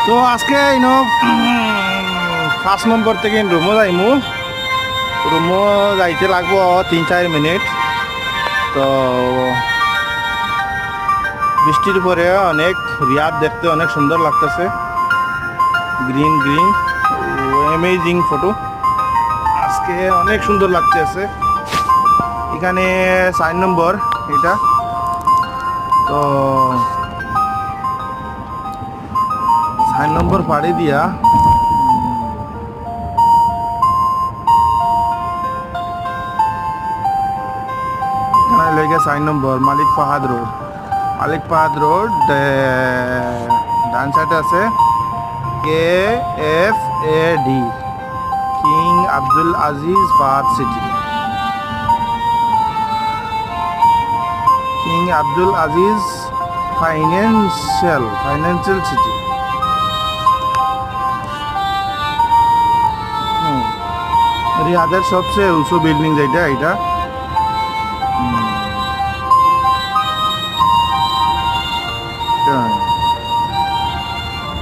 তো আজকে ফার্স্ট নম্বর থেকে রুমও যাইমু। রুমও যাইতে লাগবো 3-4 মিনিট। তো বৃষ্টির পরে অনেক রিয়াদ দেখতে অনেক সুন্দর লাগতেছে, গ্রিন গ্রিন অ্যামেজিং ফটো। আজকে অনেক সুন্দর লাগতেছে। এখানে 4 নম্বর এটা। তো 4 নম্বর পাড়ি দিয়া এখানে লেগে 4 নম্বর মালিক ফাহাদ রোড। মালিক ফাহাদ রোড ডান সাইডে আছে KFAD, king Abdul Aziz Fahad city. King Abdul Aziz financial city. রিয়াদের সবচেয়ে উঁচু বিল্ডিং যেটা এটা।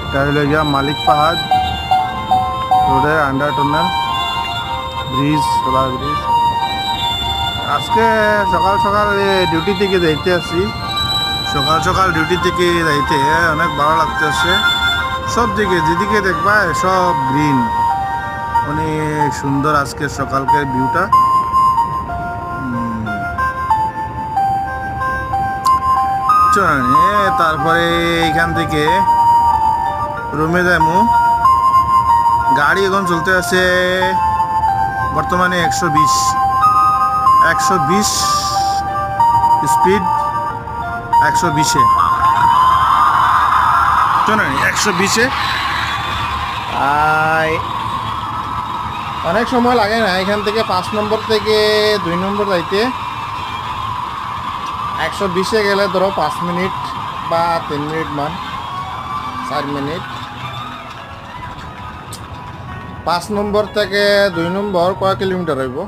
এটা হলো গিয়া মালিক ফাহাদ রোডের under tunnel bridge, solar bridge. আজকে সকাল সকাল ডিউটি থেকে যাইতে আছি। সকাল সকাল ডিউটি থেকে যাইতে অনেক ভালো লাগতেছে। সব দিকে যেদিকে দেখবা সব গ্রিন, অনেক সুন্দর আজকে সকালকের ভিউটা। তারপরে এখান থেকে রুমে যাইমু। গাড়ি এখন চলতে আছে বর্তমানে 120 স্পিড, 120-এ। 120-এ অনেক সময় লাগে না এখান থেকে 5 নম্বর থেকে 2 নম্বর যাইতে। 120-এ গেলে ধরো 5 মিনিট বা 3 মিনিট মান, 4 মিনিট। 5 নম্বর থেকে 2 নম্বর কয় কিলোমিটার হইব?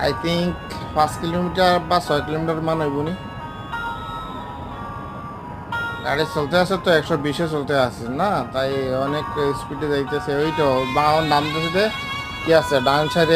আই থিঙ্ক 5 কিলোমিটার বা 6 কিলোমিটার মান হইব নি। গাড়ি চলতে আছে তো 120-এ চলতে আছে না, তাই অনেক স্পিডে যাইতেছে। ওই তো বাহন নামতেছে কি আছে ডান সাইডে